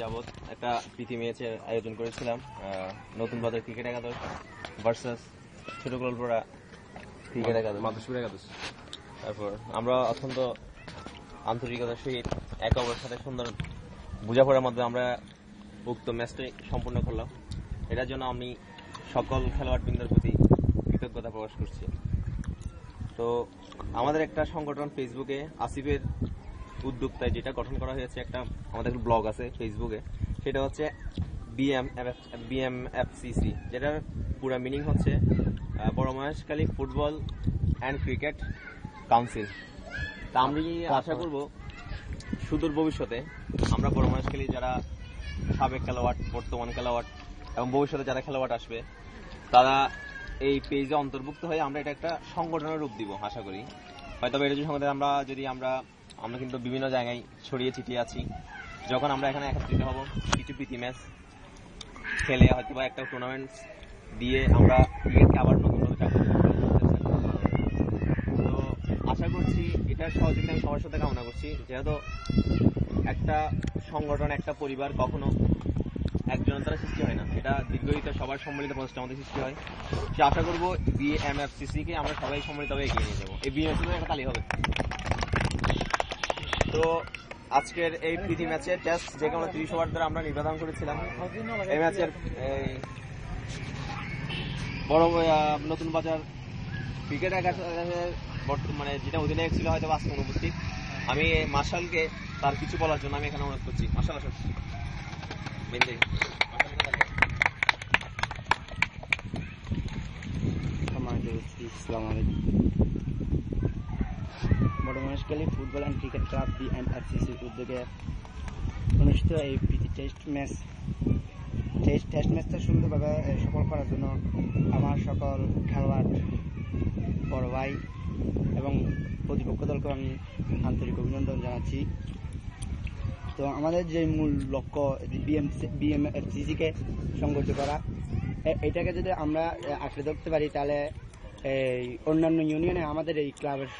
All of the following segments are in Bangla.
যাবত একটা প্রীতি ম্যাচের আয়োজন করেছিলাম নতুন বাজার ক্রিকেট একাদশ ভার্সাস ছোট গল্পরা ক্রিকেট একাদশ। তারপর আমরা অত্যন্ত আন্তরিকতার সহিত একে অপরের সাথে সুন্দর বোঝাপড়ার মধ্যে আমরা উক্ত ম্যাচটি সম্পূর্ণ করলাম। এটার জন্য আমি সকল খেলোয়াড়বৃন্দের প্রতি কৃতজ্ঞতা প্রকাশ করছি। তো আমাদের একটা সংগঠন ফেসবুকে আসিফের উদ্যোক্তায় যেটা গঠন করা হয়েছে, একটা আমাদের ব্লগ আছে ফেসবুকে, সেটা হচ্ছে বিএমএফসিসি, যেটার পুরো মিনিং হচ্ছে বড় Maheshkhali football and cricket council. তা আমি আশা করব সুদূর ভবিষ্যতে আমরা বড় মহেশখালী যারা সাবেক খেলোয়াড়, বর্তমান খেলোয়াড় এবং ভবিষ্যতে যারা খেলোয়াড় আসবে, তারা এই পেজে অন্তর্ভুক্ত হয়ে আমরা এটা একটা সংগঠনের রূপ দিব আশা করি। হয়তো এটার সঙ্গে আমরা কিন্তু বিভিন্ন জায়গায় ছড়িয়ে ছিটিয়ে আছি। যখন আমরা এখানে একত্রিত হব, কিছু প্রীতি ম্যাচ খেলে হয়তো বা একটা টুর্নামেন্ট দিয়ে আমরা ক্রিকেটকে আবার নতুনভাবে চাকরি। তো আশা করছি এটার সহযোগিতা আমি সবার সাথে কামনা করছি। যেহেতু একটা সংগঠন, একটা পরিবার কখনো একজনের দ্বারা সৃষ্টি হয় না, এটা দীর্ঘহিত সবার সম্মিলিত প্রচেষ্টার মধ্যে সৃষ্টি হয়। সে আশা করবো বিএমএফসিসি কে আমরা সবাই সম্মিলিতভাবে এগিয়ে নিয়ে যাবো। এই বিএমএফসিসি একটা তালি হবে। তো আজকের এই প্রীতি ম্যাচের টেস্ট যে কোনো 30 ওভার দ্বারা আমরা নির্ধারণ করেছিলাম। এই ম্যাচের বড় নতুন বাজার ক্রিকেট একাডেমির বর্তমানে যেটা অধিনায়ক ছিল হয়তো আজকে অনুপস্থিত। আমি মার্শালকে তার কিছু বলার জন্য আমি এখানে অনুরোধ করছি। মার্শাল আসুন। বড় Maheshkhali football and cricket club বিএমএফসিসির উদ্যোগে অনুষ্ঠিত এই প্রীতি টেস্ট ম্যাচটা সুন্দরভাবে সফল করার জন্য আমার সকল খেলোয়াড়, বড় ভাই এবং প্রতিপক্ষ দলকে আমি আন্তরিক অভিনন্দন জানাচ্ছি। তো আমাদের যে মূল লক্ষ্য বিএমএফসিসিকে সংগঠিত করা, এটাকে যদি আমরা আঁকড়ে ধরতে পারি তাহলে এই অন্যান্য ইউনিয়নে আমাদের এই ক্লাবের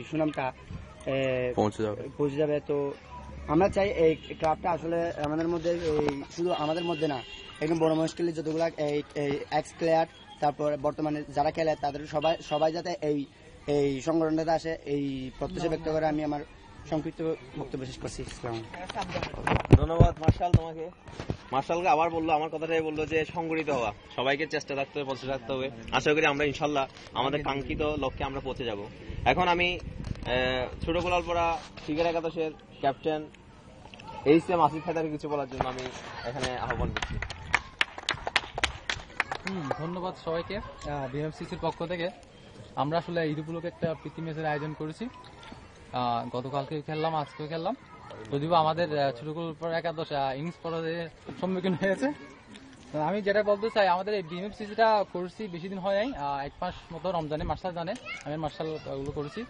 সুনামটা পৌঁছে যাবে। তো আমরা চাই এই ক্লাবটা আসলে আমাদের মধ্যে শুধু আমাদের মধ্যে না, একদম বড় মহেশখালীর যতগুলো এক্স প্লেয়ার, তারপর বর্তমানে যারা খেলে তাদের সবাই যাতে এই সংগঠনটাতে আসে, এই প্রত্যাশা ব্যক্ত করে আমি আমার সংক্ষিপ্ত বক্তব্য শেষ করছি। ধন্যবাদ মার্শাল তোমাকে। মার্শালকে আবার বললো, আমার কথাটাই বললো যে সংগঠিত হওয়া, সবাইকে চেষ্টা থাকতে হবে, প্রচেষ্টা থাকতে হবে। আশা করি আমরা ইনশাল্লাহ আমাদের কাঙ্ক্ষিত লক্ষ্যে আমরা পৌঁছে যাব। এখন আমি ছোট গোলালপাড়া ক্রিকেট একাদশের ক্যাপ্টেন এইচএম আসিফ হায়দারকে কিছু বলার জন্য আমি এখানে আহ্বান করছি। ধন্যবাদ সবাইকে। বিএমএফসিসির পক্ষ থেকে আমরা আসলে ঈদ উপলক্ষে একটা প্রীতি ম্যাচের আয়োজন করেছি। গতকালকে খেললাম, আজকেও খেললাম। যদিও আমাদের ছোট গোলপাড়া একাদশ ইনিংস পরাজয়ের সম্মুখীন হয়েছে। আমি যেটা বলতে চাই, আমাদের এই বিএমএফসিসিটা করছি বেশি দিন হয় নাই, 1 মাস মতো। রমজানে মার্শাল জানে, আমি মার্শাল ওগুলো করেছি।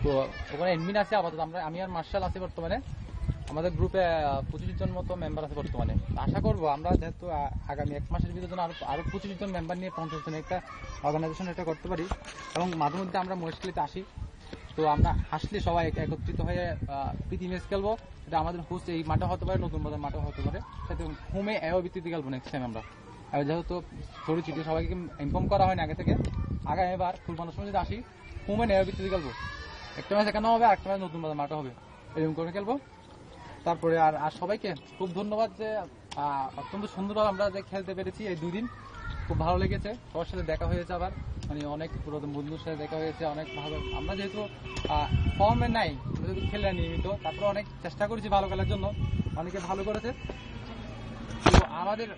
তো ওখানে এডমিন আছে আপাতত, আমি আর মার্শাল আছি বর্তমানে। আমাদের গ্রুপে 25 জন মতো মেম্বার আছে বর্তমানে। আশা করবো আমরা যেহেতু আগামী 1 মাসের ভিতরে আরো 25 জন মেম্বার নিয়ে 50 জনের একটা অর্গানাইজেশন এটা করতে পারি এবং মাঝে মধ্যে আমরা মহেশখালীতে আসি। তো আমরা আসলে সবাই একত্রিত হয়ে প্রীতি ম্যাচ খেলবো। এটা আমাদের হোস্ট এই মাঠে হতে পারে, নতুন বাজার মাঠে হতে পারে। সাথে হোমে এও ভিত্তিতে খেলবো নেক্সট টাইম আমরা। যেহেতু পরিচিতি সবাইকে ইনফর্ম করা হয় না আগে থেকে, আগামী এবার ফুলবানোর সময় যদি আসি হোমে এও ভিত্তিতে খেলবো। একটা ম্যাচ এখানে হবে, একটা ম্যাচ নতুন বাজার মাঠে হবে, এরকম করে খেলবো। তারপরে আর সবাইকে খুব ধন্যবাদ যে অত্যন্ত সুন্দরভাবে আমরা যে খেলতে পেরেছি এই 2 দিন। খুব ভালো লেগেছে, সবার সাথে দেখা হয়েছে, আবার মানে অনেক পুরাতন বন্ধুর সাথে দেখা হয়েছে। অনেক ভালো, আমরা যেহেতু ফর্মে নাই, যেহেতু খেলে নিয়মিত, তারপরে অনেক চেষ্টা করেছি ভালো খেলার জন্য, অনেকে ভালো করেছে। তো আমাদের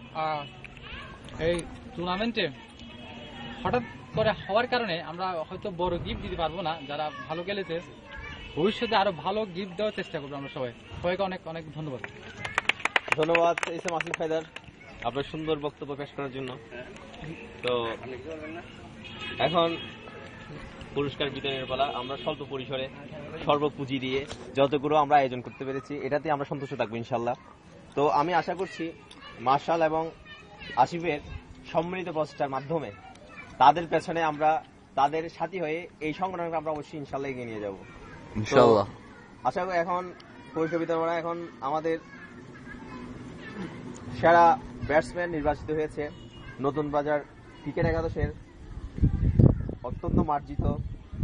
এই টুর্নামেন্টে হঠাৎ করে হওয়ার কারণে আমরা হয়তো বড় গিফট দিতে পারবো না। যারা ভালো খেলেছে ভবিষ্যতে আরো ভালো গিফট দেওয়ার চেষ্টা করবো আমরা সবাইকে অনেক অনেক ধন্যবাদ। ধন্যবাদ এইচএম আসিফ হায়দার আপনার সুন্দর বক্তব্য পেশ করার জন্য। তো এখন পুরস্কার বিতরণের পালা। আমরা স্বল্প পরিসরে সর্বপুঁজি দিয়ে যতগুলো আমরা আয়োজন করতে পেরেছি, এটাতে আমরা সন্তুষ্ট থাকবো ইনশাল্লাহ। তো আমি আশা করছি মার্শাল এবং আসিফের সম্মিলিত প্রচেষ্টার মাধ্যমে তাদের পেছনে আমরা তাদের সাথী হয়ে এই সংগঠনকে আমরা অবশ্যই ইনশাল্লাহ এগিয়ে নিয়ে যাবো ইনশাল্লাহ। আশা করি এখন পুরস্কার বিতরণ, এখন আমাদের সেরা ব্যাটসম্যান নির্বাচিত হয়েছে নতুন বাজার ক্রিকেট একাদশের অত্যন্ত মার্জিত,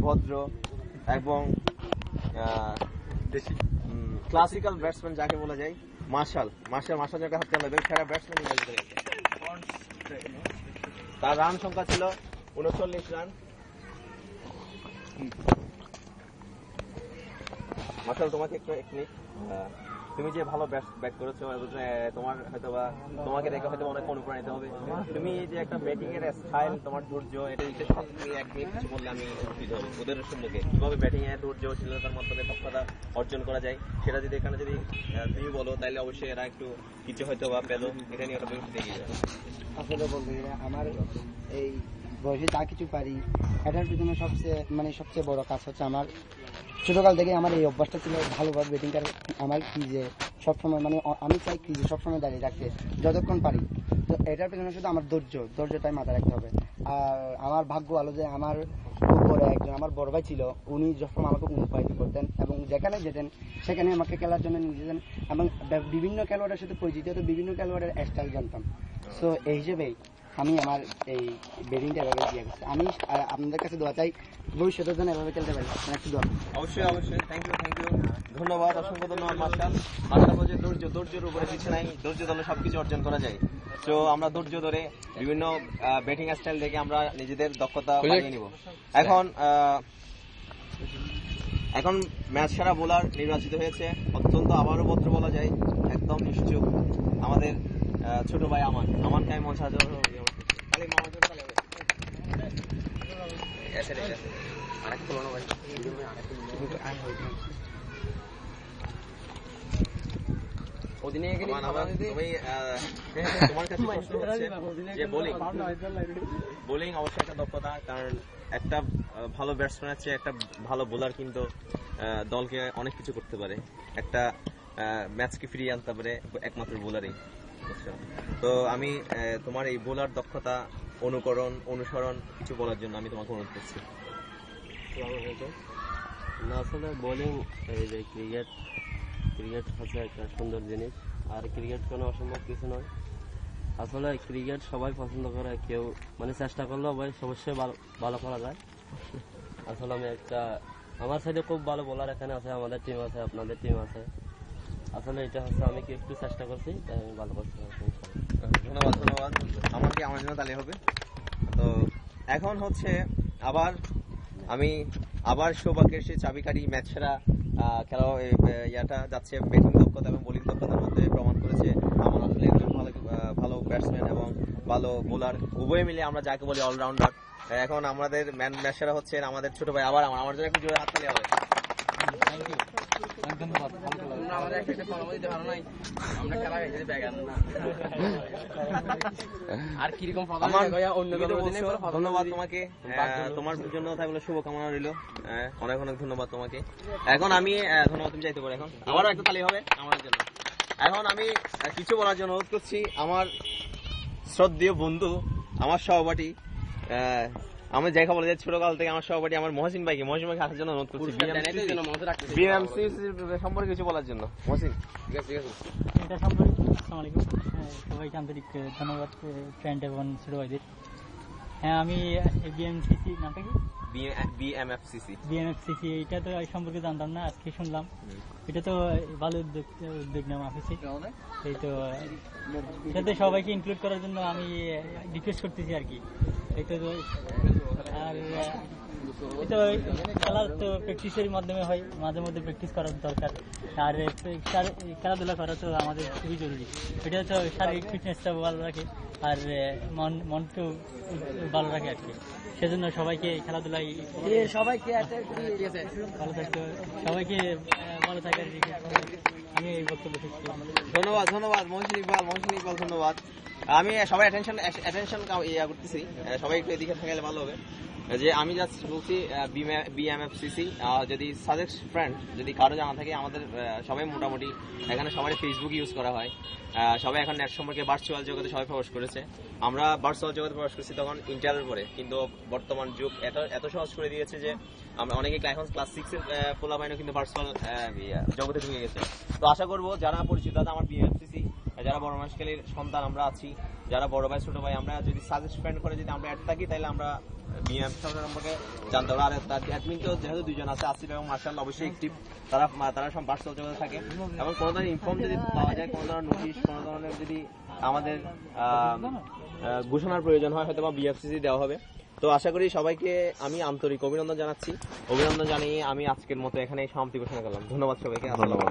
ভদ্র এবং ক্লাসিক্যাল ব্যাটসম্যান যাকে বলা যায় মার্শাল যাকে হাতে আনবে সেরা ব্যাটসম্যান নির্বাচিত হয়েছে। তার রান সংখ্যা ছিল 39 রান। মার্শাল, তোমাকে একটু এক মিনিট, তুমি যে ভালো ব্যাট করেছো তোমার হয়তোবা তোমাকে দেখে হয়তো অনেক অনুপ্রাণিত হবে। তুমি যে একটা ব্যাটিং এর স্টাইল, তোমার ধৈর্য, এটা দিতে তুমি এক মিনিট কিছু বললে আমি উপকৃত হবো ওদের সম্মুখে। কিভাবে ব্যাটিং এর ধৈর্য, শীলতার মাধ্যমে দক্ষতা অর্জন করা যায় সেটা যদি এখানে যদি তুমি বলো তাহলে অবশ্যই এরা একটু কিছু হয়তো বা পেলো, এটা নিয়ে ওটা বেশি এগিয়ে যাবে। আসলে বলতে গেলে আমার এই বয়সে যা কিছু পারি এটার পিছনে সবচেয়ে বড় কাজ হচ্ছে আমার ছোটকাল থেকে আমার এই অভ্যাসটা ছিল ভালোভাবে ব্যাটিং করার। আমার ক্রিজে সবসময় আমি চাই ক্রিজে সবসময় দাঁড়িয়ে রাখতে যতক্ষণ পারি। তো এটার পেছনে শুধু আমার ধৈর্যটাই মাথায় রাখতে হবে। আর আমার ভাগ্য ভালো যে আমার উপরে একজন আমার বড় ভাই ছিল, উনি যখন আমাকে অনুপ্রাণিত করতেন এবং যেখানে যেতেন সেখানে আমাকে খেলার জন্য নিয়ে যেতেন এবং বিভিন্ন খেলোয়াড়ের সাথে পরিচিত হতো, বিভিন্ন খেলোয়াড়ের স্টাইল জানতাম। সো এই হিসেবেই আমি আমার এই ব্যাটিংটা এভাবে দিয়ে গেছি। আমি আপনাদের কাছে দোয়া চাই ভবিষ্যতের জন্য এভাবে খেলতে পারি। একটু দোয়া। অবশ্যই থ্যাংক ইউ ধন্যবাদ, অসংখ্য ধন্যবাদ মার্শাল। বলছে ধৈর্যের উপরে কিছু নাই, ধৈর্য ধরলে সবকিছু অর্জন করা যায়। তো আমরা ধৈর্য ধরে বিভিন্ন ব্যাটিং স্টাইল দেখে আমরা নিজেদের দক্ষতা বাড়িয়ে নিব। এখন ম্যাচ সেরা বোলার নির্বাচিত হয়েছে অত্যন্ত আবারও ভদ্র বলা যায়, একদম নিশ্চুপ আমাদের ছোট ভাই আমানকে আমি মঞ্চ হাজার বোলিং অবশ্যই একটা দক্ষতা, কারণ একটা ভালো ব্যাটসম্যান আছে, একটা ভালো বোলার কিন্তু দলকে অনেক কিছু করতে পারে, একটা ম্যাচকে ফিরিয়ে আনতে পারে একমাত্র বোলারই। তো আমি তোমার এই বোলার দক্ষতা অনুসরণ কিছু বলার জন্য আমি তোমাকে অনুরোধ করছি। আসলে বোলিং এই যে ক্রিকেট হচ্ছে একটা সুন্দর জিনিস, আর ক্রিকেট কোনো অসম্ভব কিছু নয়। আসলে ক্রিকেট সবাই পছন্দ করে, কেউ চেষ্টা করলেও অবশ্যই ভালো করা যায়। আসলে আমি আমার সাইডে খুব ভালো বোলার এখানে আছে, আমাদের টিম আছে, আপনাদের টিম আছে। আসলে এটা হচ্ছে আমি কি একটু চেষ্টা করছি, তাই আমি ভালো করতে পারছি। ধন্যবাদ আমাকে, আমার জন্য তাহলে হবে। তো এখন হচ্ছে আমি সৌভাগ্যের সেই চাবিকাঠি ম্যাচ সেরা খেলা যাচ্ছে ব্যাটিং দক্ষতা এবং বোলিং দক্ষতার মধ্যে প্রমাণ করেছে আমার আসলে একজন ভালো ব্যাটসম্যান এবং ভালো বোলার উভয় মিলে আমরা যাকে বলি অলরাউন্ডার। এখন আমাদের ম্যাচ সেরা হচ্ছে আমাদের ছোট ভাই আমার জন্য একটু জোরে হাততালি হবে। ধন্যবাদ তোমাকে, তোমার জন্য শুভকামনা রইল, অনেক ধন্যবাদ তোমাকে। এখন আমি ধন্যবাদ তুমি চাইতে পারো, এখন আবারও একটা তালি হবে আমাদের জন্য। এখন আমি কিছু বলার জন্য অনুরোধ করছি আমার শ্রদ্ধেয় বন্ধু, আমার সহপাঠী, আমি দেখা বলে যাই ছোটকাল থেকে আমার সহপাঠী আমার মহসিন ভাইকে আসার জন্য অনুরোধ করছি বিএমসি সম্পর্কে কিছু বলার জন্য। মহসিন, এটা সম্পর্কে আসসালামু আলাইকুম, সবাইকে আন্তরিক ধন্যবাদ ফ্রেন্ড এবং ছোট ভাইদের। হ্যাঁ, আমি বিএমসিসি নামটা কি বিএমএফসিসি এটা তো এই সম্পর্কে জানতাম না, আজকে শুনলাম। এটা তো ভালো উদ্যোগ নেওয়া হয়েছে। এই তো এটাতে সবাইকে ইনক্লুড করার জন্য আমি রিকোয়েস্ট করতেছি আর কি। এই তো আর এটা খেলা তো প্র্যাকটিসের মাধ্যমে হয়, মাঝে মধ্যে প্র্যাকটিস করার দরকার। আর খেলাধুলা করা তো আমাদের খুবই জরুরি। এটা হচ্ছে শারীরিক ফিটনেসটা ভালো রাখে আর মনকেও ভালো রাখে আর কি। সেজন্য সবাইকে খেলাধুলায় ভালো থাকতে, সবাইকে ভালো থাকার আমি এই বক্তব্য শেষ করি। ধন্যবাদ মহসিন ইকবাল, ধন্যবাদ। আমি সবাই অ্যাটেনশন করতেছি, সবাই একটু এদিকে থাকলে ভালো হবে। যে আমি জাস্ট বলছি বিএমএফসিসি, যদি সাজেস্ট ফ্রেন্ড যদি কারো জানা থাকে, আমাদের সবাই মোটামুটি এখানে সবাই ফেসবুক ইউজ করা হয়, সবাই এখন নেট সম্পর্কে ভার্চুয়াল জগতে সবাই প্রবেশ করেছে। আমরা ভার্চুয়াল জগতে প্রবেশ করছি তখন ইন্টারের পরে, কিন্তু বর্তমান যুগ এত সহজ করে দিয়েছে যে আমরা অনেকে এখন ক্লাস 6 এর পোলাপাইনও কিন্তু ভার্চুয়াল জগতে ঢুকে গেছে। তো আশা করবো যারা পরিচিত আছে আমার বিএমএফসিসি যারা বড় মহেশখালীর সন্তান আমরা আছি, যারা বড় ভাই ছোট ভাই, আমরা যদি সাজেস্টমেন্ট করে যদি আমরা অ্যাড থাকি তাহলে আমরা বিএম সম্পর্কে জানতে পারবো। আর তার অ্যাডমিন তো যেহেতু দুজন আছে, আসিফ এবং মার্শাল অবশ্যই একটিভ, তারা সব পার্সোনাল যোগাযোগ থাকে এবং কোনো ধরনের ইনফর্ম যদি পাওয়া যায়, কোনো ধরনের নোটিশ, কোনো ধরনের যদি আমাদের ঘোষণার প্রয়োজন হয় হয়তো বা বিএফসিসি দেওয়া হবে। তো আশা করি সবাইকে আমি আন্তরিক অভিনন্দন জানাচ্ছি। অভিনন্দন জানিয়ে আমি আজকের মতো এখানে সমাপ্তি ঘোষণা করলাম। ধন্যবাদ সবাইকে। ধন্যবাদ।